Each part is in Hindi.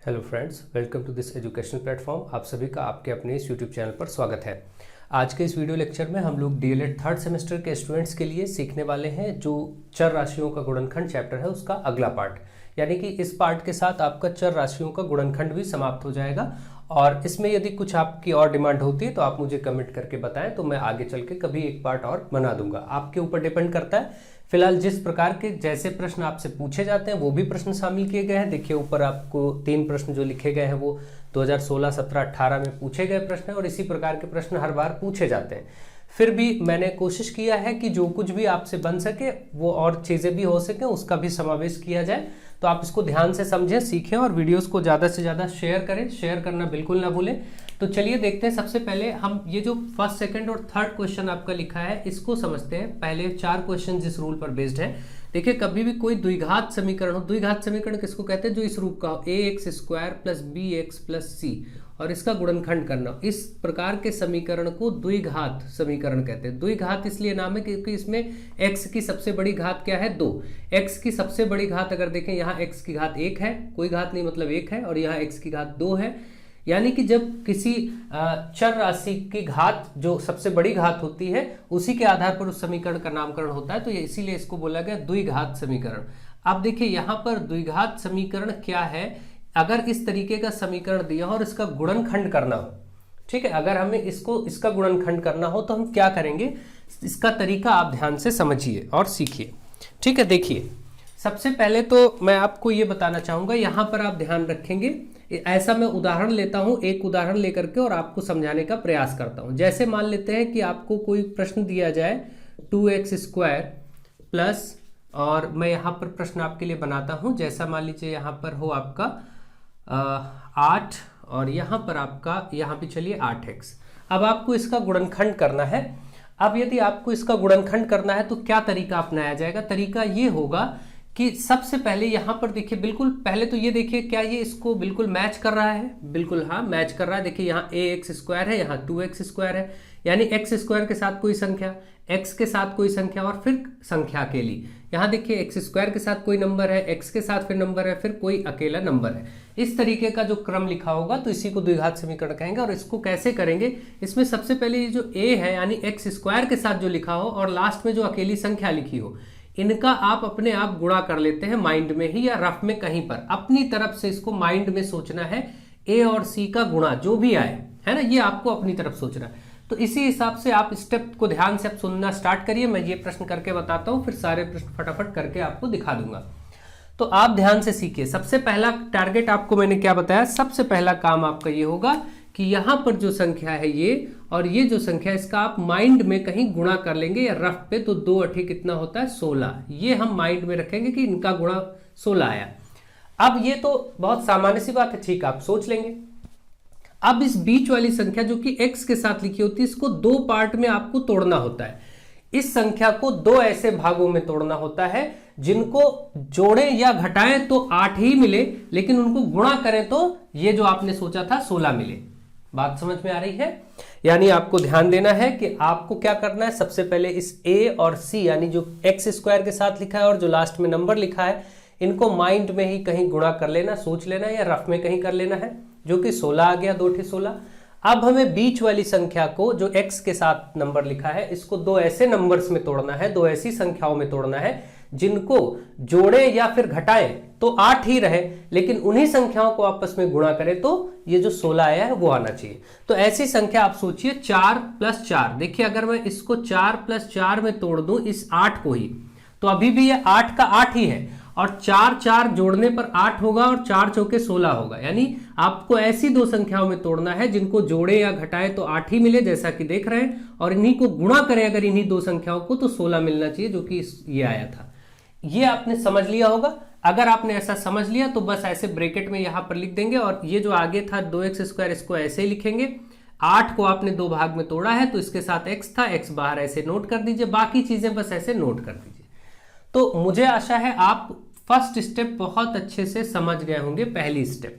Hello friends, welcome to this educational platform. आप सभी का आपके अपने इस यूट्यूब चैनल पर स्वागत है। आज के इस वीडियो लेक्चर में हम लोग डीएलएड थर्ड सेमेस्टर के स्टूडेंट्स के लिए सीखने वाले हैं जो चर राशियों का गुणनखंड चैप्टर है उसका अगला पार्ट, यानी कि इस पार्ट के साथ आपका चर राशियों का गुणनखंड भी समाप्त हो जाएगा। और इसमें यदि कुछ आपकी और डिमांड होती है तो आप मुझे कमेंट करके बताएं, तो मैं आगे चल के कभी एक पार्ट और बना दूंगा। आपके ऊपर डिपेंड करता है। फिलहाल जिस प्रकार के जैसे प्रश्न आपसे पूछे जाते हैं वो भी प्रश्न शामिल किए गए हैं। देखिए ऊपर आपको 3 प्रश्न जो लिखे गए हैं वो 2016, 17, 18 में पूछे गए प्रश्न हैं और इसी प्रकार के प्रश्न हर बार पूछे जाते हैं। फिर भी मैंने कोशिश किया है कि जो कुछ भी आपसे बन सके वो और चीज़ें भी हो सके उसका भी समावेश किया जाए। तो आप इसको ध्यान से समझें, सीखें और वीडियोस को ज़्यादा से ज़्यादा शेयर करें। शेयर करना बिल्कुल ना भूलें। तो चलिए देखते हैं। सबसे पहले हम ये जो फर्स्ट, सेकंड और थर्ड क्वेश्चन आपका लिखा है इसको समझते हैं। पहले 4 क्वेश्चन जिस रूल पर बेस्ड है। देखिए कभी भी कोई द्विघात समीकरण हो, द्विघात समीकरण किसको कहते हैं? जो इस रूप का हो, ax² + bx + c और इसका गुणनखंड करना, इस प्रकार के समीकरण को द्विघात समीकरण कहते हैं। द्विघात इसलिए नाम है क्योंकि इसमें x की सबसे बड़ी घात क्या है? 2। x की सबसे बड़ी घात अगर देखें, यहाँ x की घात 1 है, कोई घात नहीं मतलब 1 है, और यहाँ x की घात 2 है। यानी कि जब किसी चर राशि की घात जो सबसे बड़ी घात होती है उसी के आधार पर उस समीकरण का नामकरण होता है, तो ये इसीलिए इसको बोला गया द्विघात समीकरण। अब देखिए यहाँ पर द्विघात समीकरण क्या है। अगर इस तरीके का समीकरण दिया हो और इसका गुणनखंड करना हो, ठीक है, अगर हमें इसका गुणनखंड करना हो तो हम क्या करेंगे, इसका तरीका आप ध्यान से समझिए और सीखिए। ठीक है, देखिए सबसे पहले तो मैं आपको ये बताना चाहूंगा, यहाँ पर आप ध्यान रखेंगे। ऐसा मैं उदाहरण लेता हूँ, एक उदाहरण लेकर के और आपको समझाने का प्रयास करता हूँ। जैसे मान लेते हैं कि आपको कोई प्रश्न दिया जाए 2x² प्लस, और मैं यहाँ पर प्रश्न आपके लिए बनाता हूँ। जैसा मान लीजिए यहाँ पर हो आपका 8 और यहाँ पर आपका यहाँ पे चलिए 8x। अब आपको इसका गुणनखंड करना है। अब यदि आपको इसका गुणनखंड करना है तो क्या तरीका अपनाया जाएगा? तरीका ये होगा कि सबसे पहले यहाँ पर देखिए, बिल्कुल पहले तो ये देखिए क्या ये इसको बिल्कुल मैच कर रहा है? बिल्कुल हाँ, मैच कर रहा है। देखिए यहाँ ax² है, यहाँ 2x² है, यानी x² के साथ कोई संख्या, x के साथ कोई संख्या और फिर संख्या अकेली। यहाँ देखिए x² के साथ कोई नंबर है, x के साथ फिर नंबर है, फिर कोई अकेला नंबर है। इस तरीके का जो क्रम लिखा होगा तो इसी को द्विघात समीकरण कहेंगे। और इसको कैसे करेंगे? इसमें सबसे पहले ये जो a है यानी x² के साथ जो लिखा हो और लास्ट में जो अकेली संख्या लिखी हो, इनका आप अपने आप गुणा कर लेते हैं माइंड में ही या रफ में कहीं पर। अपनी तरफ से इसको माइंड में सोचना है, a और c का गुणा जो भी आए, है ना, ये आपको अपनी तरफ सोचना है। तो इसी हिसाब से आप स्टेप को ध्यान से आप सुनना स्टार्ट करिए। मैं ये प्रश्न करके बताता हूँ, फिर सारे प्रश्न फटाफट करके आपको दिखा दूंगा। तो आप ध्यान से सीखिए। सबसे पहला टारगेट आपको मैंने क्या बताया, सबसे पहला काम आपका ये होगा कि यहाँ पर जो संख्या है ये और ये जो संख्या, इसका आप माइंड में कहीं गुणा कर लेंगे या रफ पे। तो 2 8 कितना होता है? 16। ये हम माइंड में रखेंगे कि इनका गुणा 16 आया। अब ये तो बहुत सामान्य सी बात है, ठीक, आप सोच लेंगे। अब इस बीच वाली संख्या जो कि x के साथ लिखी होती है, इसको 2 पार्ट में आपको तोड़ना होता है। इस संख्या को 2 ऐसे भागों में तोड़ना होता है जिनको जोड़ें या घटाएं तो 8 ही मिले, लेकिन उनको गुणा करें तो ये जो आपने सोचा था 16 मिले। बात समझ में आ रही है? यानी आपको ध्यान देना है कि आपको क्या करना है। सबसे पहले इस a और c यानी जो x² के साथ लिखा है और जो लास्ट में नंबर लिखा है, इनको माइंड में ही कहीं गुणा कर लेना, सोच लेना या रफ में कहीं कर लेना है, जो कि 16 आ गया, 2 16। अब हमें बीच वाली संख्या को जो x के साथ नंबर लिखा है, इसको 2 ऐसे नंबर्स में तोड़ना है, 2 ऐसी संख्याओं में तोड़ना है जिनको जोड़े या फिर घटाएं तो 8 ही रहे, लेकिन उन्हीं संख्याओं को आपस में गुणा करें तो ये जो 16 आया है वो आना चाहिए। तो ऐसी संख्या आप सोचिए 4 + 4। देखिए अगर मैं इसको 4 + 4 में तोड़ दूं इस 8 को ही, तो अभी भी ये 8 का 8 ही है, और 4 4 जोड़ने पर 8 होगा और 4 चौके 16 होगा। यानी आपको ऐसी 2 संख्याओं में तोड़ना है जिनको जोड़े या घटाए तो 8 ही मिले, जैसा कि देख रहे हैं, और इन्हीं को गुणा करें अगर इन्हीं 2 संख्याओं को तो 16 मिलना चाहिए, जो कि ये आया था। ये आपने समझ लिया होगा। अगर आपने ऐसा समझ लिया तो बस ऐसे ब्रैकेट में यहां पर लिख देंगे, और ये जो आगे था 2x² इसको ऐसे ही लिखेंगे। 8 को आपने 2 भाग में तोड़ा है तो इसके साथ x था, x बाहर ऐसे नोट कर दीजिए, बाकी चीजें बस ऐसे नोट कर दीजिए। तो मुझे आशा है आप फर्स्ट स्टेप बहुत अच्छे से समझ गए होंगे, पहली स्टेप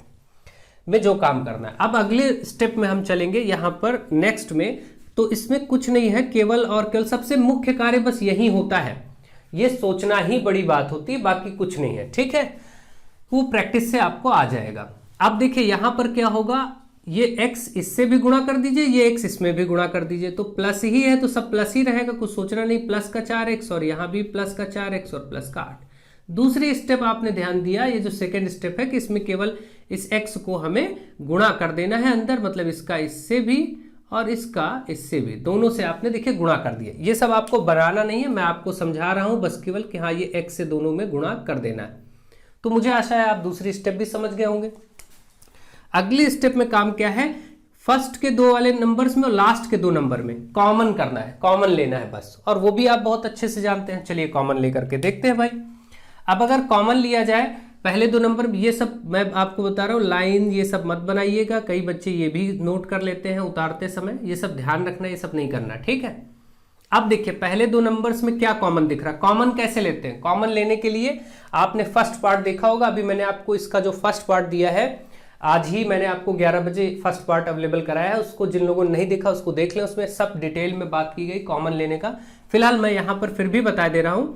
में जो काम करना है। अब अगले स्टेप में हम चलेंगे यहाँ पर नेक्स्ट में। तो इसमें कुछ नहीं है, केवल और केवल सबसे मुख्य कार्य बस यही होता है, ये सोचना ही बड़ी बात होती है, बाकी कुछ नहीं है, ठीक है। वो प्रैक्टिस से आपको आ जाएगा। अब देखिए यहां पर क्या होगा, ये x इससे भी गुणा कर दीजिए, ये x इसमें भी गुणा कर दीजिए, तो प्लस ही है तो सब प्लस ही रहेगा, कुछ सोचना नहीं। प्लस का 4x और यहाँ भी प्लस का 4x और प्लस का 8। दूसरी स्टेप आपने ध्यान दिया, ये जो सेकंड स्टेप है कि इसमें केवल इस x को हमें गुणा कर देना है अंदर, मतलब इसका इससे भी और इसका इससे भी, दोनों से आपने देखिए गुणा कर दिया। ये सब आपको बनाना नहीं है, मैं आपको समझा रहा हूं बस केवल कि हाँ ये x से दोनों में गुणा कर देना है। तो मुझे आशा है आप दूसरी स्टेप भी समझ गए होंगे। अगली स्टेप में काम क्या है, फर्स्ट के 2 वाले नंबर्स में और लास्ट के 2 नंबर में कॉमन करना है, कॉमन लेना है बस, और वो भी आप बहुत अच्छे से जानते हैं। चलिए कॉमन लेकर के देखते हैं भाई। अब अगर कॉमन लिया जाए पहले 2 नंबर, ये सब मैं आपको बता रहा हूँ, लाइन ये सब मत बनाइएगा, कई बच्चे ये भी नोट कर लेते हैं उतारते समय, ये सब ध्यान रखना, ये सब नहीं करना, ठीक है। अब देखिए पहले 2 नंबर्स में क्या कॉमन दिख रहा है, कॉमन कैसे लेते हैं। कॉमन लेने के लिए आपने फर्स्ट पार्ट देखा होगा, अभी मैंने आपको इसका जो फर्स्ट पार्ट दिया है, आज ही मैंने आपको 11 बजे फर्स्ट पार्ट अवेलेबल कराया है, उसको जिन लोगों ने नहीं देखा उसको देख लें, उसमें सब डिटेल में बात की गई कॉमन लेने का। फिलहाल मैं यहां पर फिर भी बता दे रहा हूं।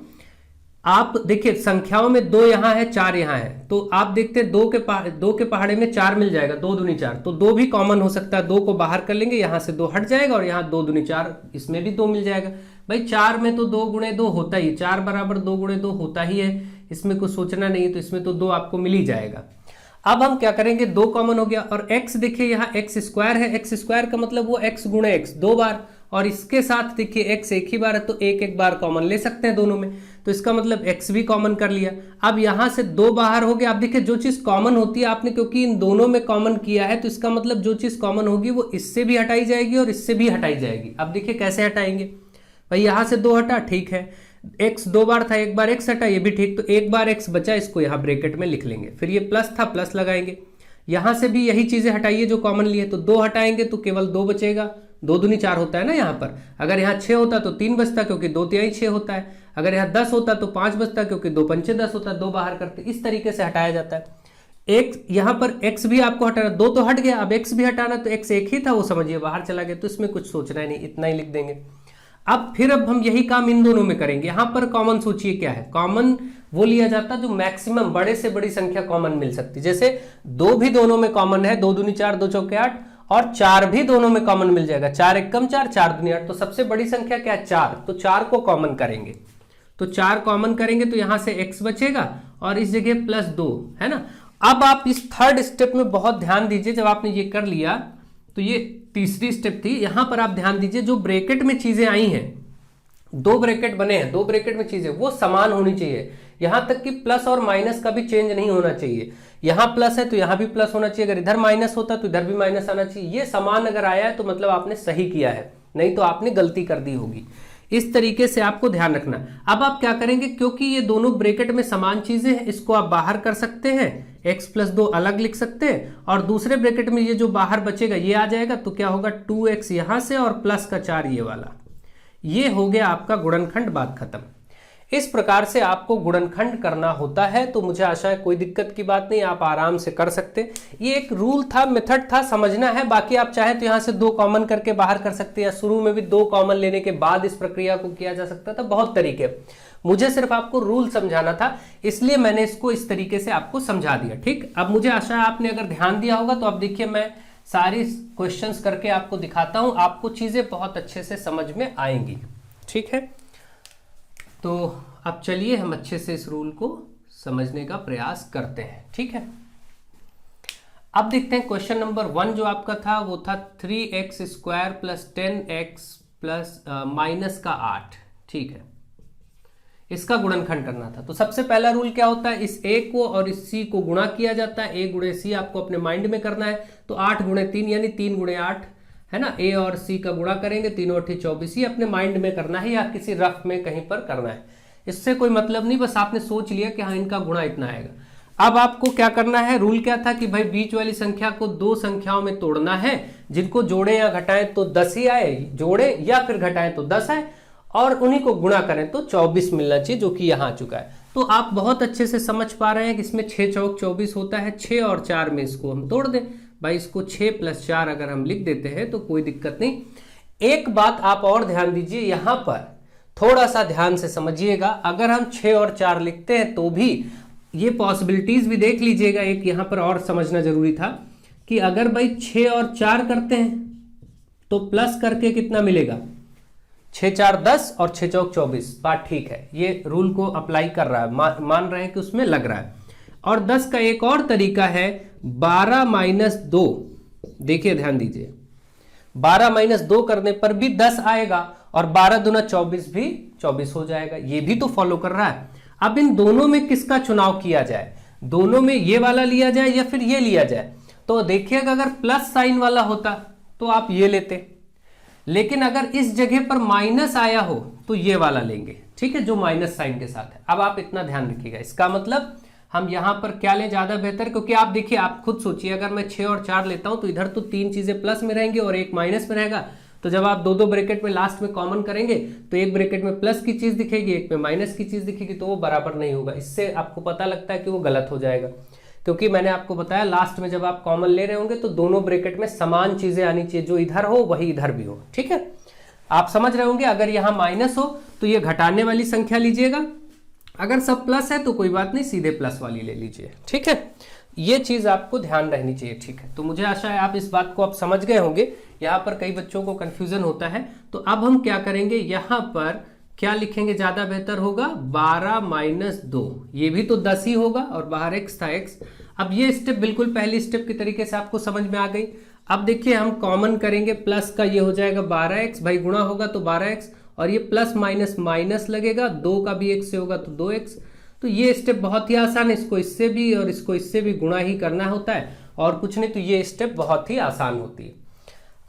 आप देखिए संख्याओं में 2 यहां है, 4 यहां है, तो आप देखते हैं 2 के पहाड़े में 4 मिल जाएगा, 2 दूनी 4, तो 2 भी कॉमन हो सकता है। 2 को बाहर कर लेंगे, यहां से 2 हट जाएगा और यहाँ 2 दूनी 4, इसमें भी 2 मिल जाएगा। भाई 4 में तो 2 गुणे 2 होता ही, 4 बराबर 2 गुणे 2 होता ही है, इसमें कुछ सोचना नहीं है, तो इसमें तो 2 आपको मिल ही जाएगा। अब हम क्या करेंगे, 2 कॉमन हो गया, और x देखिए यहाँ x स्क्वायर है, x स्क्वायर का मतलब वो x गुणे x 2 बार, और इसके साथ देखिए x एक ही बार है, तो एक बार कॉमन ले सकते हैं दोनों में, तो इसका मतलब x भी कॉमन कर लिया। अब यहां से 2 बाहर हो गया। अब देखिए जो चीज कॉमन होती है आपने क्योंकि इन दोनों में कॉमन किया है, तो इसका मतलब जो चीज कॉमन होगी वो इससे भी हटाई जाएगी और इससे भी हटाई जाएगी। अब देखिए कैसे हटाएंगे, भाई यहां से 2 हटा, ठीक है, x 2 बार था, एक बार x हटा, ये भी ठीक, तो एक बार x बचा, इसको यहाँ ब्रैकेट में लिख लेंगे। फिर ये प्लस था, प्लस लगाएंगे, यहां से भी यही चीजें हटाइए जो कॉमन लिए, तो 2 हटाएंगे तो केवल 2 बचेगा, 2 दूनी 4 होता है ना यहाँ पर। अगर यहाँ 6 होता तो 3 बचता क्योंकि 2 तिहाई 6 होता है, अगर यहाँ 10 होता तो 5 बचता क्योंकि 2 पंचे 10 होता है, 2 बाहर करते, इस तरीके से हटाया जाता है। एक यहाँ पर x भी आपको हटाना, 2 तो हट गया, अब x भी हटाना, तो x एक ही था वो समझिए बाहर चला गया, तो इसमें कुछ सोचना ही नहीं, इतना ही लिख देंगे। अब हम यही काम इन दोनों में करेंगे। यहां पर कॉमन सोचिए क्या है, कॉमन वो लिया जाता जो मैक्सिमम बड़े से बड़ी संख्या कॉमन मिल सकती, जैसे 2 भी दोनों में कॉमन है, 2 दूनी 4, 2 चौके 8, और 4 भी दोनों में कॉमन मिल जाएगा, 4 एक कम 4, 4 दूनी 8, तो सबसे बड़ी संख्या क्या है 4, तो 4 को कॉमन करेंगे, तो 4 कॉमन करेंगे तो यहां से x बचेगा और इस जगह +2 है ना। अब आप इस थर्ड स्टेप में बहुत ध्यान दीजिए, जब आपने ये कर लिया तो ये तीसरी स्टेप थी, यहां पर आप ध्यान दीजिए जो ब्रैकेट में चीजें आई हैं, 2 ब्रैकेट बने हैं, 2 ब्रैकेट में चीजें वो समान होनी चाहिए, यहां तक कि प्लस और माइनस का भी चेंज नहीं होना चाहिए। यहां प्लस है तो यहां भी प्लस होना चाहिए, अगर इधर माइनस होता तो इधर भी माइनस आना चाहिए। ये समान अगर आया है तो मतलब आपने सही किया है, नहीं तो आपने गलती कर दी होगी। इस तरीके से आपको ध्यान रखना। अब आप क्या करेंगे, क्योंकि ये दोनों ब्रैकेट में समान चीजें हैं, इसको आप बाहर कर सकते हैं, x + 2 अलग लिख सकते हैं, और दूसरे ब्रैकेट में ये जो बाहर बचेगा ये आ जाएगा, तो क्या होगा 2x यहां से और प्लस का 4 ये वाला, ये हो गया आपका गुणनखंड, बात खत्म। इस प्रकार से आपको गुणनखंड करना होता है, तो मुझे आशा है कोई दिक्कत की बात नहीं, आप आराम से कर सकते। ये एक रूल था, मेथड था, समझना है। बाकी आप चाहे तो यहां से 2 कॉमन करके बाहर कर सकते हैं, या शुरू में भी 2 कॉमन लेने के बाद इस प्रक्रिया को किया जा सकता था, बहुत तरीके। मुझे सिर्फ आपको रूल समझाना था, इसलिए मैंने इसको इस तरीके से आपको समझा दिया। ठीक, अब मुझे आशा है आपने अगर ध्यान दिया होगा, तो अब देखिए मैं सारी क्वेश्चंस करके आपको दिखाता हूं, आपको चीजें बहुत अच्छे से समझ में आएंगी। ठीक है, तो अब चलिए हम अच्छे से इस रूल को समझने का प्रयास करते हैं। ठीक है, अब देखते हैं क्वेश्चन नंबर 1 जो आपका था वो था 3x² + 10x + -8। ठीक है, इसका गुणनखंड करना था। तो सबसे पहला रूल क्या होता है, इस a को और इस c को गुणा किया जाता है, a गुणे c आपको अपने माइंड में करना है, तो 8 × 3 यानी 3 × 8 है ना, a और c का गुणा करेंगे, 3 × 8 = 24, ये अपने माइंड में करना है या किसी रफ में कहीं पर करना है, इससे कोई मतलब नहीं, बस आपने सोच लिया कि हाँ इनका गुणा इतना आएगा। अब आपको क्या करना है, रूल क्या था कि भाई बीच वाली संख्या को 2 संख्याओं में तोड़ना है, जिनको जोड़े या घटाएं तो 10 ही आए, जोड़े या फिर घटाएं तो 10 आए, और उन्हीं को गुणा करें तो 24 मिलना चाहिए, जो कि यहाँ आ चुका है। तो आप बहुत अच्छे से समझ पा रहे हैं कि इसमें 6 चौक 24 होता है, 6 और 4 में इसको हम तोड़ दें, भाई इसको 6 + 4 अगर हम लिख देते हैं तो कोई दिक्कत नहीं। एक बात आप और ध्यान दीजिए, यहां पर थोड़ा सा ध्यान से समझिएगा, अगर हम 6 और 4 लिखते हैं तो भी ये पॉसिबिलिटीज भी देख लीजिएगा। एक यहाँ पर और समझना जरूरी था कि अगर भाई 6 और 4 करते हैं तो प्लस करके कितना मिलेगा, 6 4 10 और 6 चौक 24। बात ठीक है, ये रूल को अप्लाई कर रहा है, मान रहे हैं कि उसमें लग रहा है। और 10 का एक और तरीका है 12 माइनस 2। देखिए ध्यान दीजिए, 12 माइनस 2 करने पर भी 10 आएगा और 12 दूना 24 भी 24 हो जाएगा। ये भी तो फॉलो कर रहा है। अब इन दोनों में किसका चुनाव किया जाए, दोनों में ये वाला लिया जाए या फिर ये लिया जाए। तो देखिएगा अगर प्लस साइन वाला होता तो आप ये लेते, लेकिन अगर इस जगह पर माइनस आया हो तो ये वाला लेंगे, ठीक है, जो माइनस साइन के साथ है। अब आप इतना ध्यान रखिएगा, इसका मतलब हम यहां पर क्या लें ज्यादा बेहतर, क्योंकि आप देखिए, आप खुद सोचिए, अगर मैं 6 और 4 लेता हूं तो इधर तो 3 चीजें प्लस में रहेंगी और एक माइनस में रहेगा। तो जब आप 2 ब्रैकेट में लास्ट में कॉमन करेंगे तो एक ब्रैकेट में प्लस की चीज दिखेगी, एक में माइनस की चीज दिखेगी, तो वो बराबर नहीं होगा। इससे आपको पता लगता है कि वो गलत हो जाएगा, क्योंकि मैंने आपको बताया लास्ट में जब आप कॉमन ले रहे होंगे तो दोनों ब्रैकेट में समान चीजें आनी चाहिए, जो इधर हो वही इधर भी हो, ठीक है। आप समझ रहे होंगे, अगर यहां माइनस हो तो ये घटाने वाली संख्या लीजिएगा, अगर सब प्लस है तो कोई बात नहीं, सीधे प्लस वाली ले लीजिए, ठीक है। ये चीज आपको ध्यान रहनी चाहिए, ठीक है। तो मुझे आशा है आप इस बात को आप समझ गए होंगे। यहाँ पर कई बच्चों को कंफ्यूजन होता है, तो अब हम क्या करेंगे, यहाँ पर क्या लिखेंगे ज्यादा बेहतर होगा, 12 माइनस 2, ये भी तो 10 ही होगा और बाहर एक्स था, एक्स। अब ये स्टेप बिल्कुल पहली स्टेप की तरीके से आपको समझ में आ गई। अब देखिए हम कॉमन करेंगे, प्लस का ये हो जाएगा 12x, भाई गुणा होगा तो 12x, और ये प्लस माइनस माइनस लगेगा, 2 का भी 1 से होगा तो 2x। तो ये स्टेप बहुत ही आसान है, इसको इससे भी और इसको इससे भी गुणा ही करना होता है और कुछ नहीं। तो ये स्टेप बहुत ही आसान होती है।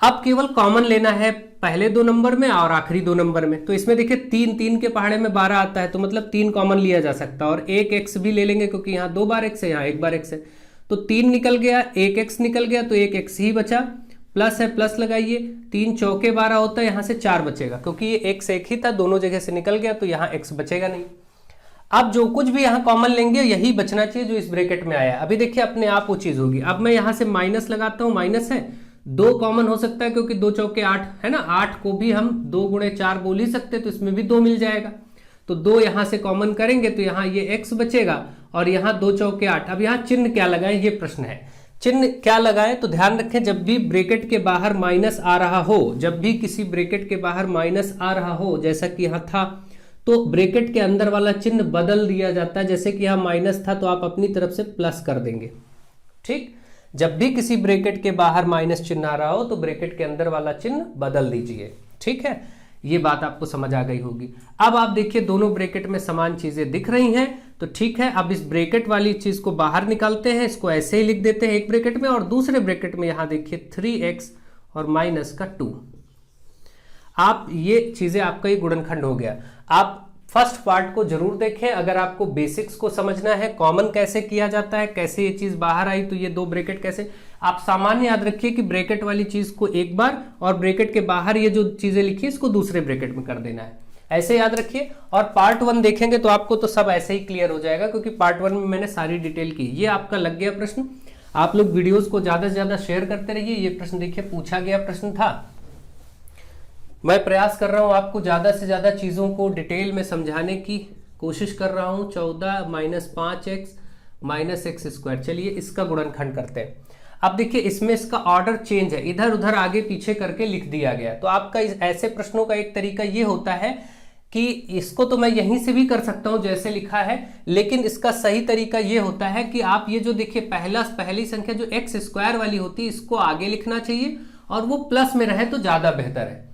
अब केवल कॉमन लेना है पहले 2 नंबर में और आखिरी 2 नंबर में। तो इसमें देखिए 3 के पहाड़े में 12 आता है, तो मतलब 3 कॉमन लिया जा सकता है, और एक x भी ले लेंगे क्योंकि यहाँ 2 बार x है, यहाँ 1 बार x है। तो 3 निकल गया, एक x निकल गया, तो एक x ही बचा, प्लस है प्लस लगाइए, 3 चौके 12 होता है, यहाँ से 4 बचेगा, क्योंकि ये x एक ही था, दोनों जगह से निकल गया, तो यहाँ x बचेगा नहीं। अब जो कुछ भी यहाँ कॉमन लेंगे यही बचना चाहिए जो इस ब्रैकेट में आया। अभी देखिए अपने आप वो चीज होगी। अब मैं यहाँ से माइनस लगाता हूँ, माइनस है, 2 कॉमन हो सकता है क्योंकि 2 चौके 8 है ना, 8 को भी हम 2 गुणे 4 बोल ही सकते, तो इसमें भी 2 मिल जाएगा। तो 2 यहाँ से कॉमन करेंगे तो यहाँ ये x बचेगा और यहाँ 2 चौके 8। अब यहाँ चिन्ह क्या लगाएं, ये प्रश्न है, चिन्ह क्या लगाएं। तो ध्यान रखें, जब भी ब्रैकेट के बाहर माइनस आ रहा हो, जब भी किसी ब्रैकेट के बाहर माइनस आ रहा हो, जैसा कि यहाँ था, तो ब्रैकेट के अंदर वाला चिन्ह बदल दिया जाता है। जैसे कि यहाँ माइनस था तो आप अपनी तरफ से प्लस कर देंगे, ठीक। जब भी किसी ब्रैकेट के बाहर माइनस चिन्ह आ रहा हो तो ब्रैकेट के अंदर वाला चिन्ह बदल दीजिए, ठीक है। ये बात आपको समझ आ गई होगी। अब आप देखिए दोनों ब्रैकेट में समान चीजें दिख रही हैं, तो ठीक है। अब इस ब्रैकेट वाली चीज को बाहर निकालते हैं, इसको ऐसे ही लिख देते हैं एक ब्रैकेट में, और दूसरे ब्रैकेट में यहाँ देखिए 3x और माइनस का 2। आप ये चीजें आपका ये गुणनखंड हो गया। आप फर्स्ट पार्ट को जरूर देखें अगर आपको बेसिक्स को समझना है, कॉमन कैसे किया जाता है, कैसे ये चीज बाहर आई, तो ये 2 ब्रैकेट कैसे। आप सामान्य याद रखिए कि ब्रैकेट वाली चीज को एक बार और ब्रैकेट के बाहर ये जो चीजें लिखी इसको दूसरे ब्रैकेट में कर देना है, ऐसे याद रखिए। और पार्ट 1 देखेंगे तो आपको तो सब ऐसे ही क्लियर हो जाएगा, क्योंकि पार्ट 1 में मैंने सारी डिटेल की। ये आपका लग गया प्रश्न। आप लोग वीडियोज को ज्यादा से ज्यादा शेयर करते रहिए। ये प्रश्न देखिए पूछा गया प्रश्न था। मैं प्रयास कर रहा हूं आपको ज्यादा से ज्यादा चीजों को डिटेल में समझाने की कोशिश कर रहा हूं। 14 minus 5x minus x square. चलिए इसका गुणनखंड करते हैं। अब देखिए इसमें इसका ऑर्डर चेंज है, इधर उधर आगे पीछे करके लिख दिया गया। तो आपका ऐसे प्रश्नों का एक तरीका ये होता है कि इसको तो मैं यहीं से भी कर सकता हूं जैसे लिखा है, लेकिन इसका सही तरीका ये होता है कि आप ये जो देखिए पहली संख्या जो एक्स स्क्वायर वाली होती है इसको आगे लिखना चाहिए और वो प्लस में रहे तो ज्यादा बेहतर है।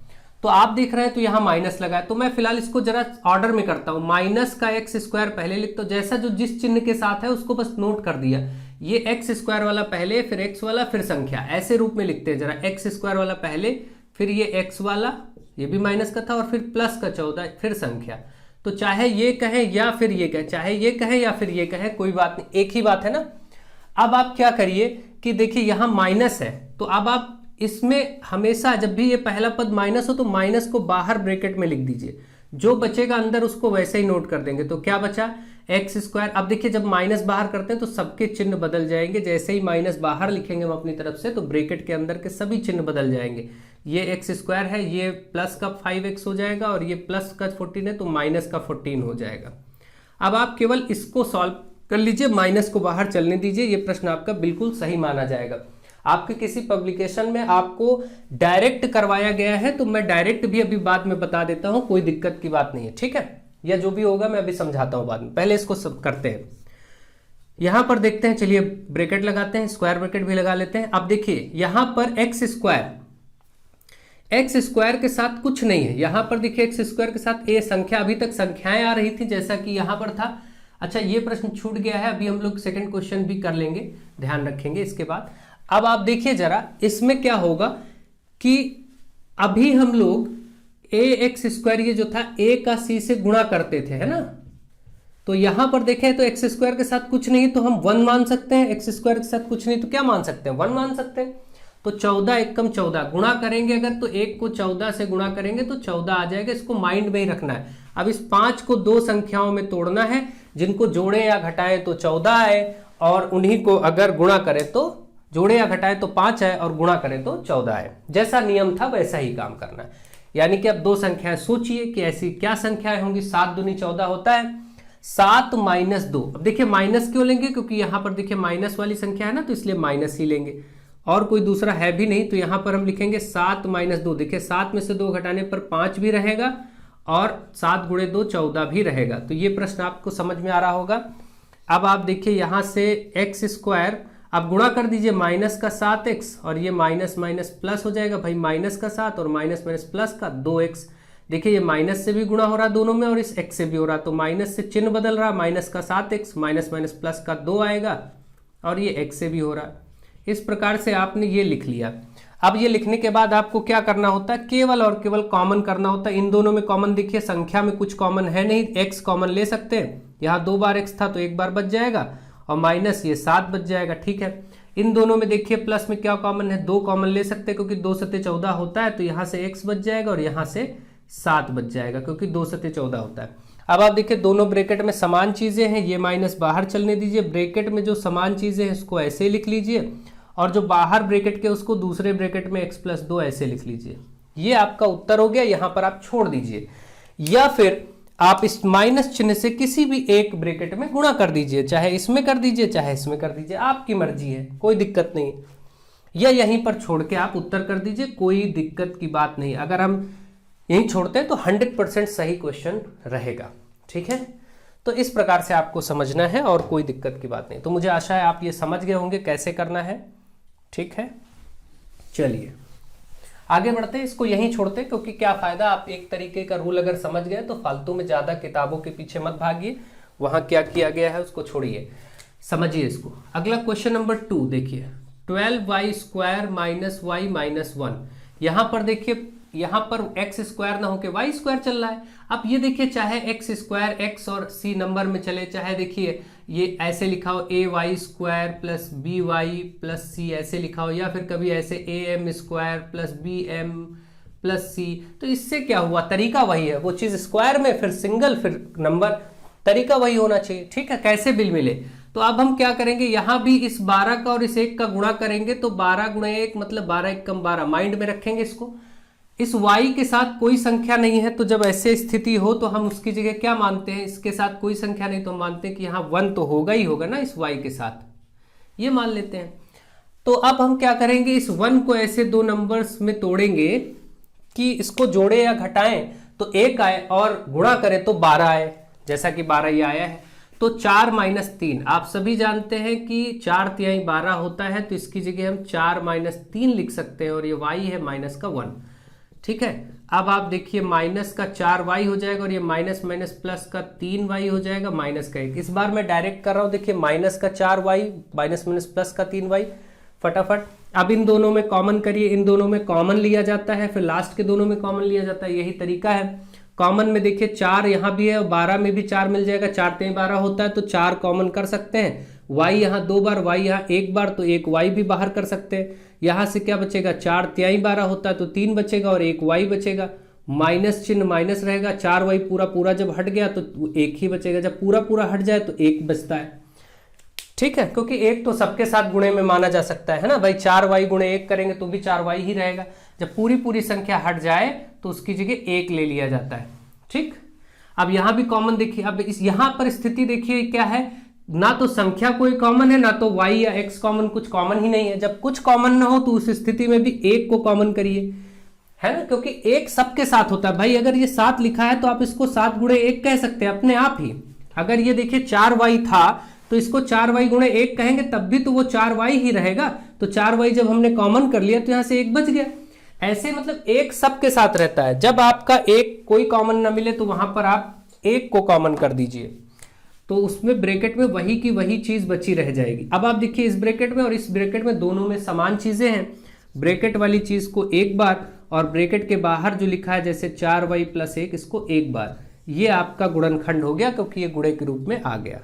तो आप देख रहे हैं तो यहाँ माइनस लगा है, तो मैं फिलहाल इसको जरा ऑर्डर में करता हूं। माइनस का एक्स स्क्वायर पहले लिखता हूं, जैसा जो जिस चिन्ह के साथ है उसको बस नोट कर दिया। ये एक्स स्क्वायर वाला पहले, फिर एक्स वाला, फिर संख्या, ऐसे रूप में लिखते हैं जरा। एक्स स्क्वायर वाला पहले, फिर ये एक्स वाला, ये भी माइनस का था, और फिर प्लस का 14, फिर संख्या। तो चाहे ये कहें या फिर ये कहें, चाहे ये कहें या फिर ये कहें, कोई बात नहीं, एक ही बात है ना। अब आप क्या करिए कि देखिए यहाँ माइनस है, तो अब आप इसमें हमेशा जब भी ये पहला पद माइनस हो तो माइनस को बाहर ब्रैकेट में लिख दीजिए, जो बचेगा अंदर उसको वैसे ही नोट कर देंगे। तो क्या बचा, एक्स स्क्वायर। अब देखिए जब माइनस बाहर करते हैं तो सबके चिन्ह बदल जाएंगे। जैसे ही माइनस बाहर लिखेंगे हम अपनी तरफ से तो ब्रैकेट के अंदर के सभी चिन्ह बदल जाएंगे। ये एक्स स्क्वायर है, ये प्लस का 5x हो जाएगा, और ये प्लस का 14 है तो माइनस का 14 हो जाएगा। अब आप केवल इसको सॉल्व कर लीजिए, माइनस को बाहर चलने दीजिए। ये प्रश्न आपका बिल्कुल सही माना जाएगा। आपके किसी पब्लिकेशन में आपको डायरेक्ट करवाया गया है तो मैं डायरेक्ट भी अभी बाद में बता देता हूं, कोई दिक्कत की बात नहीं है, ठीक है। या जो भी होगा मैं अभी समझाता हूं बाद में, पहले इसको सब करते हैं। यहां पर देखते हैं, चलिए ब्रैकेट लगाते हैं, स्क्वायर ब्रैकेट भी लगा लेते हैं। अब देखिए यहां पर एक्स स्क्वायर के साथ कुछ नहीं है। यहां पर देखिए एक्स स्क्वायर के साथ ए संख्या, अभी तक संख्याएं आ रही थी जैसा कि यहां पर था। अच्छा ये प्रश्न छूट गया है, अभी हम लोग सेकंड क्वेश्चन भी कर लेंगे, ध्यान रखेंगे इसके बाद। अब आप देखिए जरा, इसमें क्या होगा कि अभी हम लोग ए एक्स स्क्वायर ये जो था ए का सी से गुणा करते थे, है ना। तो यहां पर देखें तो एक्स स्क्वायर के साथ कुछ नहीं तो हम 1 मान सकते हैं, एक्स स्क्वायर के साथ कुछ नहीं तो क्या मान सकते हैं, 1 मान सकते हैं। तो 14 एकम 14 गुणा करेंगे अगर, तो 1 को 14 से गुणा करेंगे तो 14 आ जाएगा। इसको माइंड में ही रखना है। अब इस 5 को 2 संख्याओं में तोड़ना है, जिनको जोड़े या घटाएं तो 14 आए, और उन्हीं को अगर गुणा करें तो जोड़े या घटाएं तो 5 आए, और गुणा करें तो 14 आए। जैसा नियम था वैसा ही काम करना है। यानी कि अब 2 संख्याएं सोचिए कि ऐसी क्या संख्याएं होंगी। 7 दूनी 14 होता है, 7 माइनस 2। अब देखिए माइनस क्यों लेंगे, क्योंकि यहां पर देखिए माइनस वाली संख्या है ना, तो इसलिए माइनस ही लेंगे, और कोई दूसरा है भी नहीं। तो यहां पर हम लिखेंगे 7 माइनस 2। देखिए 7 में से 2 घटाने पर 5 भी रहेगा, और 7 गुणे 2 14 भी रहेगा। तो ये प्रश्न आपको समझ में आ रहा होगा। अब आप देखिए यहां से एक्स स्क्वायर आप गुणा कर दीजिए, माइनस का 7x, और ये माइनस माइनस प्लस हो जाएगा भाई, माइनस का 7 और माइनस माइनस प्लस का 2x। देखिए ये माइनस से भी गुणा हो रहा है दोनों में, और इस x से भी हो रहा, तो माइनस से चिन्ह बदल रहा, माइनस का 7x माइनस माइनस प्लस का 2 आएगा, और ये x से भी हो रहा है। इस प्रकार से आपने ये लिख लिया। अब ये लिखने के बाद आपको क्या करना होता है, केवल और केवल कॉमन करना होता है। इन दोनों में कॉमन देखिए, संख्या में कुछ कॉमन है नहीं, x कॉमन ले सकते हैं। यहाँ 2 बार x था तो 1 बार बच जाएगा, और माइनस ये 7 बच जाएगा, ठीक है। इन दोनों में देखिए प्लस में क्या कॉमन है, 2 कॉमन ले सकते हैं, क्योंकि 2 सत्ते 14 होता है, तो यहाँ से x बच जाएगा और यहाँ से 7 बच जाएगा, क्योंकि 2 सत्ते 14 होता है। अब आप देखिए दोनों ब्रैकेट में समान चीजें हैं, ये माइनस बाहर चलने दीजिए। ब्रैकेट में जो समान चीजें हैं उसको ऐसे लिख लीजिए, और जो बाहर ब्रैकेट के उसको दूसरे ब्रैकेट में x + 2 ऐसे लिख लीजिए। ये आपका उत्तर हो गया, यहां पर आप छोड़ दीजिए, या फिर आप इस माइनस चिन्ह से किसी भी एक ब्रैकेट में गुणा कर दीजिए, चाहे इसमें कर दीजिए चाहे इसमें कर दीजिए, आपकी मर्जी है, कोई दिक्कत नहीं। या यहीं पर छोड़ के आप उत्तर कर दीजिए, कोई दिक्कत की बात नहीं। अगर हम यहीं छोड़ते हैं तो 100% सही क्वेश्चन रहेगा, ठीक है। तो इस प्रकार से आपको समझना है, और कोई दिक्कत की बात नहीं। तो मुझे आशा है आप ये समझ गए होंगे कैसे करना है, ठीक है। चलिए आगे बढ़ते हैं, इसको यहीं छोड़ते हैं, क्योंकि क्या फायदा, आप एक तरीके का रूल अगर समझ गए तो फालतू में ज्यादा किताबों के पीछे मत भागिए। वहां क्या किया गया है उसको छोड़िए, समझिए इसको। अगला क्वेश्चन नंबर 2 देखिए, 12y² - y - 1। यहां पर देखिए, यहां पर एक्स स्क्वायर ना होके वाई स्क्वायर चल रहा है। अब ये देखिए, चाहे एक्स स्क्वायर एक्स और सी नंबर में चले, चाहे देखिए ये ऐसे लिखा हो ay² + by + c ऐसे लिखा हो, या फिर कभी ऐसे am² + bm + c। तो इससे क्या हुआ, तरीका वही है, वो चीज स्क्वायर में फिर सिंगल फिर नंबर, तरीका वही होना चाहिए, ठीक है। कैसे बिल मिले, तो अब हम क्या करेंगे, यहां भी इस 12 का और इस 1 का गुणा करेंगे, तो 12 × 1 मतलब 12 × 1 = 12, माइंड में रखेंगे इसको। इस y के साथ कोई संख्या नहीं है, तो जब ऐसे स्थिति हो तो हम उसकी जगह क्या मानते हैं, इसके साथ कोई संख्या नहीं तो हम मानते हैं कि यहाँ 1 तो होगा ही होगा ना इस y के साथ, ये मान लेते हैं। तो अब हम क्या करेंगे, इस 1 को ऐसे 2 नंबर्स में तोड़ेंगे कि इसको जोड़े या घटाएं तो 1 आए, और गुणा करें तो 12 आए, जैसा कि 12 ये आया है। तो 4 - 3, आप सभी जानते हैं कि 4 × 3 = 12 होता है, तो इसकी जगह हम 4 - 3 लिख सकते हैं, और ये y है -1, ठीक है। अब आप देखिए माइनस का 4y हो जाएगा, और ये माइनस माइनस प्लस का 3y हो जाएगा, माइनस का 1। इस बार मैं डायरेक्ट कर रहा हूं, देखिए माइनस का 4y माइनस माइनस प्लस का 3y, फटाफट। अब इन दोनों में कॉमन करिए, इन दोनों में कॉमन लिया जाता है, फिर लास्ट के दोनों में कॉमन लिया जाता है, यही तरीका है। कॉमन में देखिए 4 यहाँ भी है, और 12 में भी 4 मिल जाएगा, 4 × 3 = 12 होता है, तो 4 कॉमन कर सकते हैं। y यहाँ 2 बार, y यहाँ 1 बार, तो 1 y भी बाहर कर सकते हैं। यहाँ से क्या बचेगा, 4 × 3 = 12 होता है, तो 3 बचेगा और 1 y बचेगा, माइनस चिन्ह माइनस रहेगा, 4y पूरा जब हट गया तो 1 ही बचेगा, जब पूरा हट जाए तो 1 बचता है, ठीक है। क्योंकि 1 तो सबके साथ गुणे में माना जा सकता है ना भाई, 4y × 1 करेंगे तो भी 4y ही रहेगा। जब पूरी संख्या हट जाए तो उसकी जगह 1 ले लिया जाता है, ठीक। अब यहां भी कॉमन देखिए, अब इस यहां पर स्थिति देखिए क्या है, ना तो संख्या कोई कॉमन है, ना तो y या x कॉमन, कुछ कॉमन ही नहीं है। जब कुछ कॉमन ना हो तो उस स्थिति में भी एक को कॉमन करिए, है ना, क्योंकि एक सबके साथ होता है भाई। अगर ये 7 लिखा है तो आप इसको 7 गुणे 1 कह सकते हैं अपने आप ही। अगर ये देखिए 4y था तो इसको 4y गुणे 1 कहेंगे, तब भी तो वो 4y ही रहेगा। तो 4y जब हमने कॉमन कर लिया तो यहां से 1 बच गया। ऐसे मतलब एक सबके साथ रहता है। जब आपका एक कोई कॉमन ना मिले तो वहां पर आप एक को कॉमन कर दीजिए, तो उसमें ब्रैकेट में वही की वही चीज बची रह जाएगी। अब आप देखिए इस ब्रैकेट में और इस ब्रैकेट में दोनों में समान चीजें हैं। ब्रैकेट वाली चीज को एक बार और ब्रैकेट के बाहर जो लिखा है जैसे 4y + 1 इसको एक बार, ये आपका गुणनखंड हो गया क्योंकि ये गुणे के रूप में आ गया।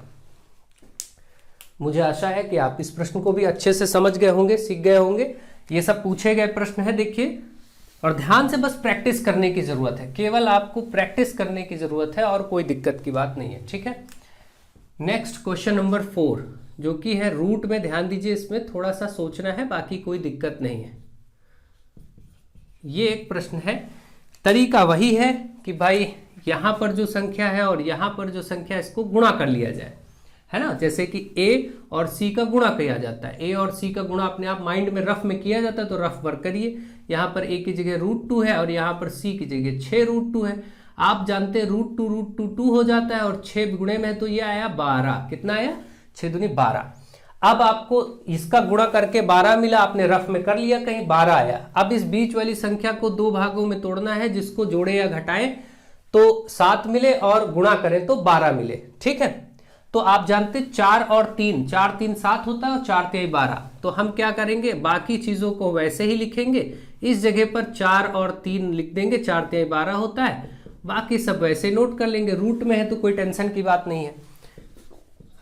मुझे आशा है कि आप इस प्रश्न को भी अच्छे से समझ गए होंगे, सीख गए होंगे। ये सब पूछे गए प्रश्न है देखिए, और ध्यान से बस प्रैक्टिस करने की जरूरत है, केवल आपको प्रैक्टिस करने की जरूरत है और कोई दिक्कत की बात नहीं है, ठीक है। नेक्स्ट क्वेश्चन नंबर 4 जो कि है रूट में। ध्यान दीजिए, इसमें थोड़ा सा सोचना है, बाकी कोई दिक्कत नहीं है। ये एक प्रश्न है, तरीका वही है कि भाई यहां पर जो संख्या है और यहां पर जो संख्या है इसको गुणा कर लिया जाए, है ना। जैसे कि a और c का गुणा किया जाता है, a और c का गुणा अपने आप माइंड में रफ में किया जाता है, तो रफ वर्क करिए। यहाँ पर a की जगह √2 है और यहाँ पर c की जगह 6√2 है। आप जानते हैं √2 2 हो जाता है और 6 गुणे में तो ये आया 12। कितना आया? 6 दूनी 12। अब आपको इसका गुणा करके 12 मिला, आपने रफ में कर लिया, कहीं 12 आया। अब इस बीच वाली संख्या को 2 भागों में तोड़ना है, जिसको जोड़े या घटाएं तो 7 मिले और गुणा करें तो 12 मिले, ठीक है। तो आप जानते 4 और 3, 4 3 7 होता है और 4 3 12। तो हम क्या करेंगे, बाकी चीजों को वैसे ही लिखेंगे, इस जगह पर 4 और 3 लिख देंगे, 4 3 12 होता है, बाकी सब वैसे नोट कर लेंगे। रूट में है तो कोई टेंशन की बात नहीं है।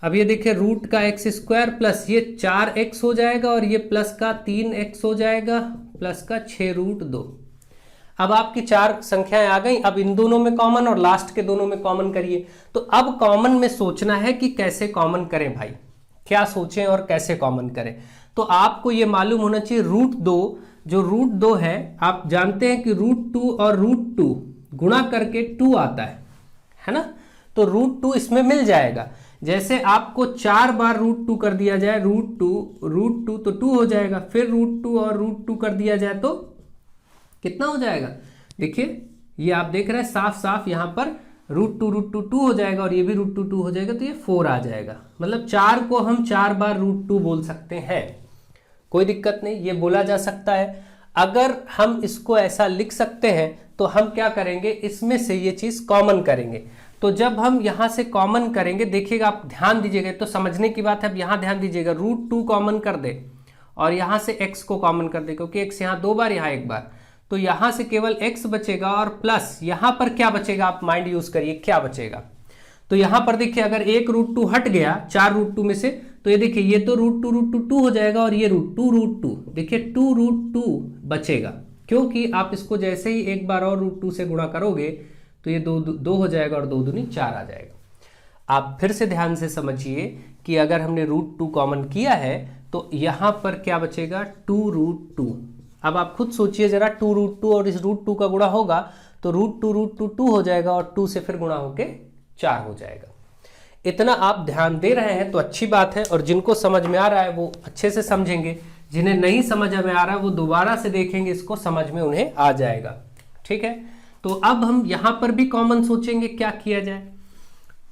अब ये देखिए रूट का x² प्लस ये 4x हो जाएगा और ये प्लस का 3x हो जाएगा प्लस का 6√2। अब आपकी 4 संख्याएं आ गई। अब इन दोनों में कॉमन और लास्ट के दोनों में कॉमन करिए। तो अब कॉमन में सोचना है कि कैसे कॉमन करें भाई, क्या सोचें और कैसे कॉमन करें। तो आपको ये मालूम होना चाहिए √2, जो √2 है आप जानते हैं कि √2 और √2 गुणा करके 2 आता है ना। तो √2 इसमें मिल जाएगा। जैसे आपको 4 बार √2 कर दिया जाए, √2 तो 2 हो जाएगा, फिर √2 और √2 कर दिया जाए तो कितना हो जाएगा। देखिए ये आप देख रहे हैं साफ साफ, यहाँ पर √2 2 हो जाएगा और ये भी √2 2 हो जाएगा, तो ये 4 आ जाएगा। मतलब 4 को हम 4 बार √2 बोल सकते हैं, कोई दिक्कत नहीं, ये बोला जा सकता है। अगर हम इसको ऐसा लिख सकते हैं तो हम क्या करेंगे, इसमें से ये चीज कॉमन करेंगे। तो जब हम यहां से कॉमन करेंगे, देखिएगा आप ध्यान दीजिएगा, तो समझने की बात है। अब यहां ध्यान दीजिएगा, √2 कॉमन कर दे और यहां से x को कॉमन कर दे, क्योंकि x यहां 2 बार, यहां 1 बार, तो यहां से केवल x बचेगा और प्लस यहां पर क्या बचेगा, आप माइंड यूज करिए क्या बचेगा। तो यहां पर देखिए अगर एक √2 हट गया 4 √2 में से, तो ये देखिए ये तो √2 2 हो जाएगा और ये √2 देखिए 2√2 बचेगा, क्योंकि आप इसको जैसे ही एक बार और √2 से गुणा करोगे तो ये 2 हो जाएगा और 2 दूनी 4 आ जाएगा। आप फिर से ध्यान से समझिए कि अगर हमने √2 कॉमन किया है तो यहां पर क्या बचेगा, 2√2। अब आप खुद सोचिए जरा, 2√2 और इस √2 का गुणा होगा तो √2 2 हो जाएगा और 2 से फिर गुणा होके 4 हो जाएगा। इतना आप ध्यान दे रहे हैं तो अच्छी बात है, और जिनको समझ में आ रहा है वो अच्छे से समझेंगे, जिन्हें नहीं समझ में आ रहा है वो दोबारा से देखेंगे, इसको समझ में उन्हें आ जाएगा, ठीक है। तो अब हम यहां पर भी कॉमन सोचेंगे क्या किया जाए।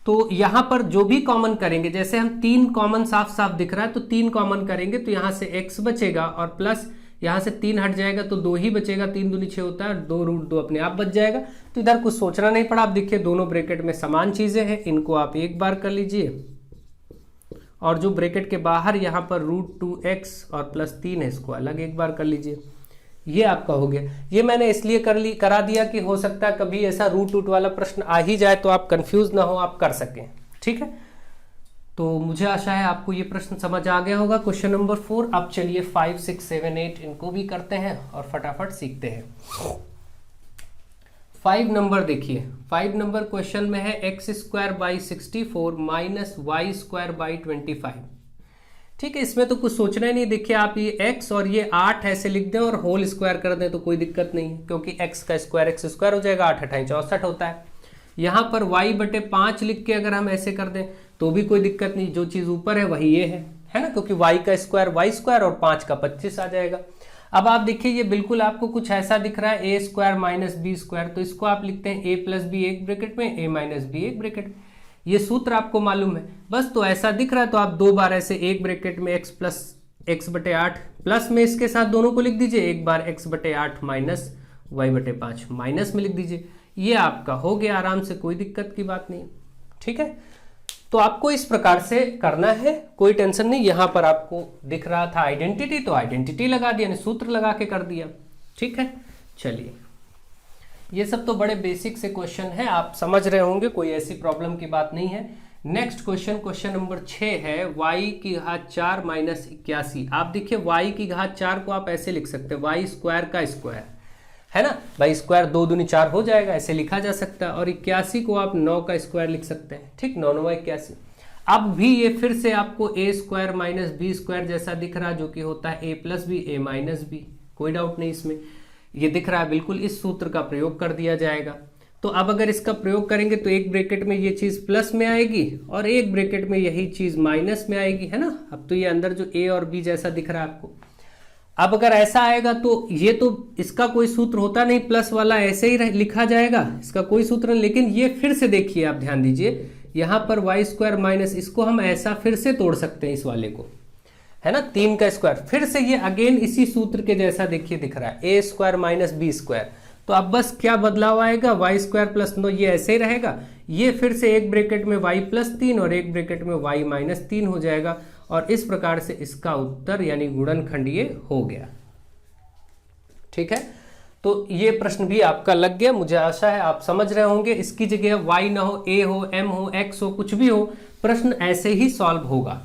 तो यहां पर जो भी कॉमन करेंगे, जैसे हम 3 कॉमन साफ साफ दिख रहा है तो 3 कॉमन करेंगे तो यहां से x बचेगा और प्लस यहां से 3 हट जाएगा तो 2 ही बचेगा, 3 दूनी 6 होता है, 2√2 अपने आप बच जाएगा। तो इधर कुछ सोचना नहीं पड़ा। आप देखिए दोनों ब्रैकेट में समान चीजें हैं, इनको आप एक बार कर लीजिए, और जो ब्रैकेट के बाहर यहाँ पर √2x और प्लस 3 है इसको अलग एक बार कर लीजिए। ये आपका हो गया। ये मैंने इसलिए करा दिया कि हो सकता है कभी ऐसा √2 वाला प्रश्न आ ही जाए तो आप कंफ्यूज ना हो, आप कर सकें, ठीक है। तो मुझे आशा है आपको ये प्रश्न समझ आ गया होगा, क्वेश्चन नंबर 4। अब चलिए 5 6 7 8 इनको भी करते हैं और फटाफट सीखते हैं। 5 नंबर देखिए, 5 नंबर क्वेश्चन में है x² / 64 - y² / 25। ठीक है, इसमें तो कुछ सोचना ही नहीं। देखिए आप ये x और ये 8 ऐसे लिख दें और होल स्क्वायर कर दें तो कोई दिक्कत नहीं है, क्योंकि x का स्क्वायर x² हो जाएगा, 8 8 64 होता है। यहाँ पर y/5 लिख के अगर हम ऐसे कर दें तो भी कोई दिक्कत नहीं, जो चीज़ ऊपर है वही ये है ना, क्योंकि y का स्क्वायर y स्क्वायर और 5 का 25 आ जाएगा। अब आप देखिए ये बिल्कुल आपको कुछ ऐसा दिख रहा है, ए स्क्वायर माइनस बी स्क्वायर, तो इसको आप लिखते हैं ए प्लस बी एक ब्रैकेट में, ए माइनस बी एक ब्रैकेट में। ये सूत्र आपको मालूम है बस, तो ऐसा दिख रहा है तो आप दो बार ऐसे एक ब्रैकेट में x प्लस x बटे 8 प्लस में इसके साथ दोनों को लिख दीजिए, एक बार x बटे 8 माइनस y बटे 5 माइनस में लिख दीजिए। ये आपका हो गया आराम से, कोई दिक्कत की बात नहीं। ठीक है, तो आपको इस प्रकार से करना है, कोई टेंशन नहीं। यहां पर आपको दिख रहा था आइडेंटिटी, तो आइडेंटिटी लगा दिया, सूत्र लगा के कर दिया। ठीक है, चलिए ये सब तो बड़े बेसिक से क्वेश्चन है, आप समझ रहे होंगे, कोई ऐसी प्रॉब्लम की बात नहीं है। नेक्स्ट क्वेश्चन, क्वेश्चन नंबर 6 है y की घात 4 माइनस 81। आप देखिए y की घात 4 को आप ऐसे लिख सकते हैं, y स्क्वायर का स्क्वायर है ना, भाई स्क्वायर 2 दूनी 4 हो जाएगा, ऐसे लिखा जा सकता है। और 81 को आप 9 का स्क्वायर लिख सकते हैं। ठीक, 9 9 81। अब भी ये फिर से आपको ए स्क्वायर माइनस बी स्क्वायर जैसा दिख रहा है, जो कि होता है ए प्लस बी ए माइनस बी, कोई डाउट नहीं इसमें, ये दिख रहा है बिल्कुल। इस सूत्र का प्रयोग कर दिया जाएगा। तो अब अगर इसका प्रयोग करेंगे तो एक ब्रैकेट में ये चीज प्लस में आएगी और एक ब्रैकेट में यही चीज माइनस में आएगी, है ना। अब तो ये अंदर जो ए और बी जैसा दिख रहा है आपको, अब अगर ऐसा आएगा तो ये तो इसका कोई सूत्र होता नहीं, प्लस वाला ऐसे ही लिखा जाएगा, इसका कोई सूत्र नहीं। लेकिन ये फिर से देखिए, आप ध्यान दीजिए, यहाँ पर वाई स्क्वायर माइनस, इसको हम ऐसा फिर से तोड़ सकते हैं इस वाले को, है ना, 3 का स्क्वायर। फिर से ये अगेन इसी सूत्र के जैसा देखिए दिख रहा है, ए स्क्वायर माइनस बी स्क्वायर। तो अब बस क्या बदलाव आएगा, वाई स्क्वायर प्लस 9 ये ऐसे ही रहेगा, ये फिर से एक ब्रैकेट में वाई प्लस 3 और एक ब्रैकेट में वाई माइनस 3 हो जाएगा। और इस प्रकार से इसका उत्तर यानी गुणनखंड ये हो गया। ठीक है, तो ये प्रश्न भी आपका लग गया, मुझे आशा है आप समझ रहे होंगे। इसकी जगह वाई ना हो, ए हो, एम हो, एक्स हो, कुछ भी हो, प्रश्न ऐसे ही सॉल्व होगा।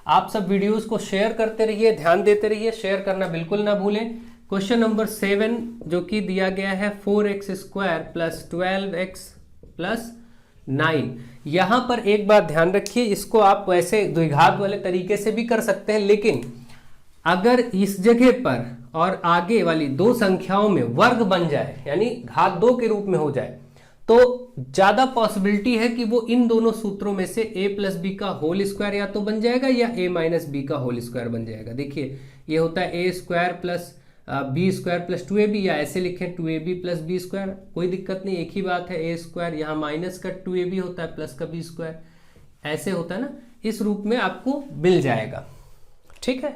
आप सब वीडियोस को शेयर करते रहिए, ध्यान देते रहिए, शेयर करना बिल्कुल ना भूलें। क्वेश्चन नंबर 7 जो कि दिया गया है 4x square plus 12x plus 9। यहां पर एक बात ध्यान रखिए, इसको आप वैसे द्विघात वाले तरीके से भी कर सकते हैं, लेकिन अगर इस जगह पर और आगे वाली दो संख्याओं में वर्ग बन जाए, यानी घात 2 के रूप में हो जाए, तो ज्यादा पॉसिबिलिटी है कि वो इन दोनों सूत्रों में से a प्लस बी का होल स्क्वायर या तो बन जाएगा या a माइनस बी का होल स्क्वायर बन जाएगा। देखिए ये होता है a square plus B square plus 2ab, या ऐसे लिखें 2ab प्लस बी स्क्वायर, कोई दिक्कत नहीं, एक ही बात है। a स्क्वायर यहाँ माइनस का 2ab होता है प्लस का बी स्क्वायर, ऐसे होता है ना, इस रूप में आपको मिल जाएगा। ठीक है,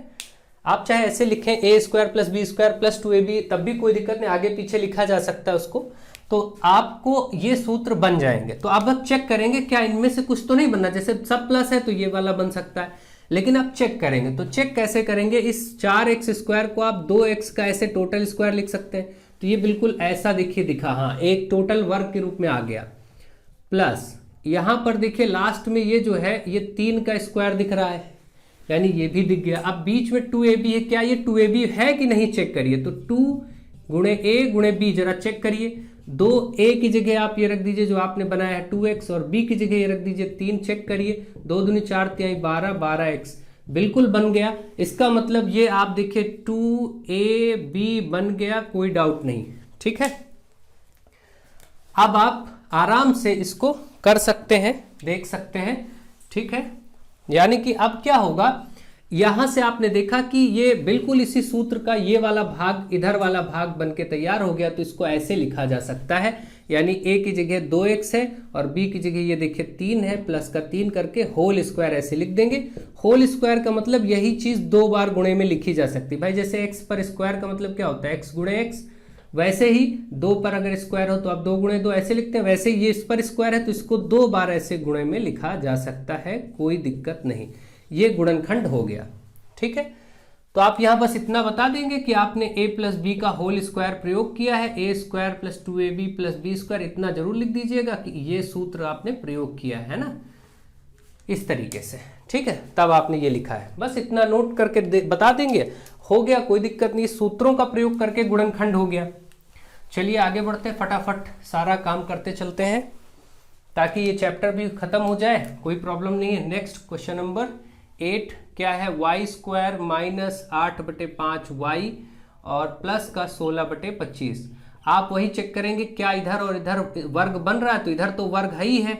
आप चाहे ऐसे लिखें a square plus B square plus 2ab, तब भी कोई दिक्कत नहीं, आगे पीछे लिखा जा सकता है उसको, तो आपको ये सूत्र बन जाएंगे। तो अब आप चेक करेंगे क्या इनमें से कुछ तो नहीं बनना, जैसे सब प्लस है तो ये वाला बन सकता है, लेकिन आप चेक करेंगे तो चेक कैसे करेंगे, इस 4x स्क्वायर को आप 2x का ऐसे टोटल स्क्वायर लिख सकते हैं, तो ये बिल्कुल ऐसा देखिए दिखा, हाँ एक टोटल वर्ग के रूप में आ गया। प्लस यहां पर देखिए लास्ट में ये जो है ये 3 का स्क्वायर दिख रहा है, यानी ये भी दिख गया। अब बीच में 2ab है, क्या ये 2ab है कि नहीं चेक करिए, तो 2 गुणे a गुणे b जरा चेक करिए। 2a की जगह आप ये रख दीजिए जो आपने बनाया है 2x, और b की जगह ये रख दीजिए 3, चेक करिए, 2 दूनी 4 तिहाई 12, 12x बिल्कुल बन गया। इसका मतलब ये आप देखिए 2ab बन गया, कोई डाउट नहीं। ठीक है, अब आप आराम से इसको कर सकते हैं, देख सकते हैं। ठीक है, यानी कि अब क्या होगा, यहां से आपने देखा कि ये बिल्कुल इसी सूत्र का ये वाला भाग, इधर वाला भाग बन के तैयार हो गया, तो इसको ऐसे लिखा जा सकता है, यानी a की जगह 2x है और b की जगह ये देखिए 3 है, प्लस का 3 करके होल स्क्वायर ऐसे लिख देंगे। होल स्क्वायर का मतलब यही चीज 2 बार गुणे में लिखी जा सकती है भाई, जैसे x पर स्क्वायर का मतलब क्या होता है, x गुणे x, वैसे ही 2 पर अगर स्क्वायर हो तो आप 2 गुणे 2 ऐसे लिखते हैं, वैसे ही ये इस पर स्क्वायर है तो इसको 2 बार ऐसे गुणे में लिखा जा सकता है, कोई दिक्कत नहीं, ये गुणनखंड हो गया। ठीक है, तो आप यहां बस इतना बता देंगे कि आपने a प्लस बी का होल स्क्वायर प्रयोग किया है, a square plus 2ab plus B square, इतना जरूर लिख दीजिएगा कि ये सूत्र आपने प्रयोग किया है ना, इस तरीके से। ठीक है, तब आपने ये लिखा है, बस इतना नोट करके बता देंगे, हो गया, कोई दिक्कत नहीं। सूत्रों का प्रयोग करके गुणनखंड हो गया। चलिए आगे बढ़ते हैं, फटाफट सारा काम करते चलते हैं ताकि ये चैप्टर भी खत्म हो जाए, कोई प्रॉब्लम नहीं है। नेक्स्ट क्वेश्चन नंबर 8 क्या है, वाई स्क्वायर माइनस 8/5y और प्लस का 16/25। आप वही चेक करेंगे क्या इधर और इधर वर्ग बन रहा है, तो इधर तो वर्ग है ही है,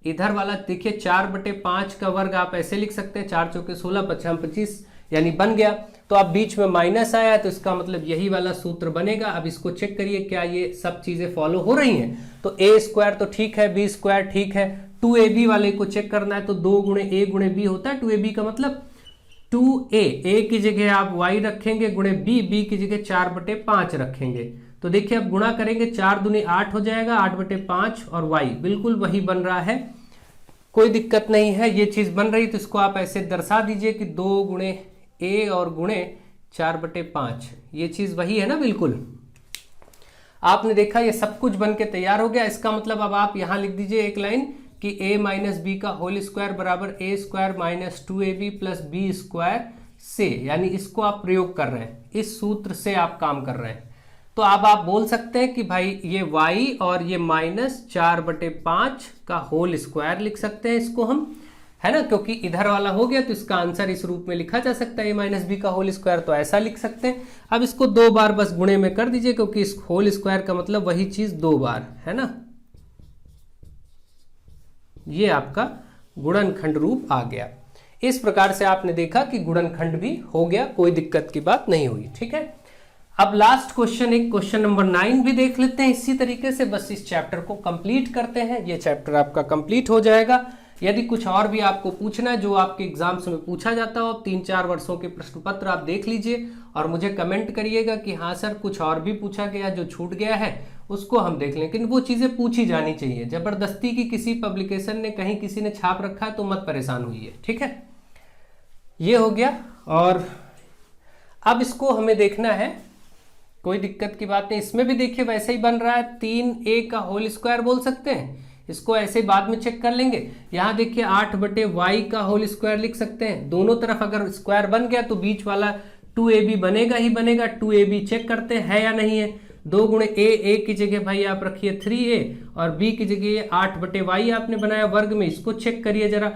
इधर वाला देखिए 4/5 का वर्ग आप ऐसे लिख सकते हैं, 4 चौके 16, 5 25 यानी बन गया। तो अब बीच में माइनस आया तो इसका मतलब यही वाला सूत्र बनेगा। अब इसको चेक करिए क्या ये सब चीजें फॉलो हो रही हैं। तो ए स्क्वायर तो ठीक है, बी स्क्वायर ठीक है, 2ab वाले को चेक करना है तो 2 गुणे a गुणे b होता है 2ab का मतलब 2a, a की जगह आप y रखेंगे गुणे b की जगह 4/5 रखेंगे। तो देखिए अब गुणा करेंगे 4 दूनी 8 हो जाएगा, 8/5 और y बिल्कुल वही बन रहा है, कोई दिक्कत नहीं है, ये चीज बन रही। तो इसको आप ऐसे दर्शा दीजिए कि 2 गुणे a और गुणे 4/5, ये चीज वही है ना। बिल्कुल आपने देखा ये सब कुछ बन के तैयार हो गया। इसका मतलब अब आप यहां लिख दीजिए एक लाइन कि a माइनस बी का होल स्क्वायर बराबर a square minus 2ab plus B square से, यानी इसको आप प्रयोग कर रहे हैं, इस सूत्र से आप काम कर रहे हैं। तो अब आप बोल सकते हैं कि भाई ये y और ये माइनस 4/5 का होल स्क्वायर लिख सकते हैं इसको हम, है ना, क्योंकि इधर वाला हो गया तो इसका आंसर इस रूप में लिखा जा सकता है a माइनस बी का होल स्क्वायर, तो ऐसा लिख सकते हैं। अब इसको 2 बार बस गुणे में कर दीजिए क्योंकि इस होल स्क्वायर का मतलब वही चीज 2 बार, है ना। ये आपका गुणनखंड रूप आ गया। इस प्रकार से आपने देखा कि गुणनखंड भी हो गया, कोई दिक्कत की बात नहीं हुई। ठीक है, अब लास्ट क्वेश्चन, एक क्वेश्चन नंबर 9 भी देख लेते हैं इसी तरीके से, बस इस चैप्टर को कंप्लीट करते हैं, ये चैप्टर आपका कंप्लीट हो जाएगा। यदि कुछ और भी आपको पूछना है जो आपके एग्जाम्स में पूछा जाता हो, 3-4 वर्षों के प्रश्न पत्र आप देख लीजिए और मुझे कमेंट करिएगा कि हाँ सर कुछ और भी पूछा गया जो छूट गया है उसको हम देख लें। लेकिन वो चीज़ें पूछी जानी चाहिए, जबरदस्ती की किसी पब्लिकेशन ने कहीं किसी ने छाप रखा है तो मत परेशान होइए। ठीक है, ये हो गया। और अब इसको हमें देखना है, कोई दिक्कत की बात नहीं, इसमें भी देखिए वैसे ही बन रहा है, 3a का होल स्क्वायर बोल सकते हैं, इसको ऐसे बाद में चेक कर लेंगे। यहाँ देखिए 8/y का होल स्क्वायर लिख सकते हैं, दोनों तरफ अगर स्क्वायर बन गया तो बीच वाला 2ab बनेगा ही बनेगा। 2ab चेक करते हैं या नहीं है। 2 गुणे a की जगह भाई आप रखिए 3a और b की जगह 8/y आपने बनाया वर्ग में, इसको चेक करिए जरा।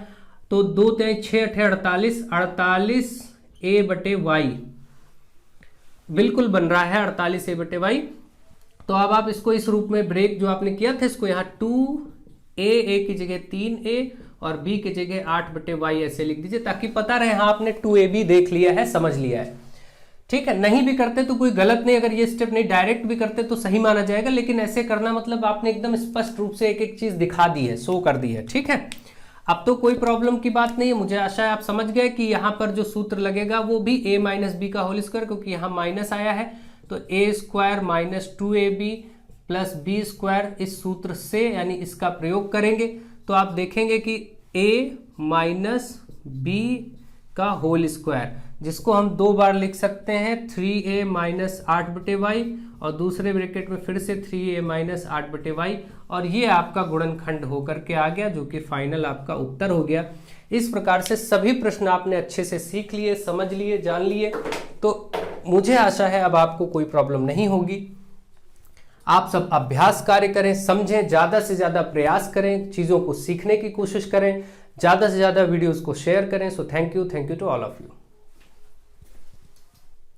तो 2 3 6 48 48 a/y बिल्कुल बन रहा है 48 a/y। तो अब आप इसको इस रूप में ब्रेक जो आपने किया था इसको यहाँ 2a की जगह 3a और b की जगह 8/y ऐसे लिख दीजिए ताकि पता रहे हाँ आपने 2ab देख लिया है, समझ लिया है। ठीक है, नहीं भी करते तो कोई गलत नहीं, अगर ये स्टेप नहीं डायरेक्ट भी करते तो सही माना जाएगा, लेकिन ऐसे करना मतलब आपने एकदम स्पष्ट रूप से एक एक चीज दिखा दी है, शो कर दी है। ठीक है, अब तो कोई प्रॉब्लम की बात नहीं है। मुझे आशा है आप समझ गए कि यहाँ पर जो सूत्र लगेगा वो भी a माइनस बी का होल स्क्वायर, क्योंकि यहाँ माइनस आया है तो a square minus 2ab plus B square इस सूत्र से, यानी इसका प्रयोग करेंगे तो आप देखेंगे कि a माइनस बी का होल स्क्वायर, जिसको हम 2 बार लिख सकते हैं 3a माइनस 8/y और दूसरे ब्रैकेट में फिर से 3a माइनस 8/y, और ये आपका गुणनखंड होकर के आ गया जो कि फाइनल आपका उत्तर हो गया। इस प्रकार से सभी प्रश्न आपने अच्छे से सीख लिए, समझ लिए, जान लिए, तो मुझे आशा है अब आपको कोई प्रॉब्लम नहीं होगी। आप सब अभ्यास कार्य करें, समझें, ज़्यादा से ज़्यादा प्रयास करें, चीज़ों को सीखने की कोशिश करें, ज़्यादा से ज़्यादा वीडियोज़ को शेयर करें। So thank you to all of you.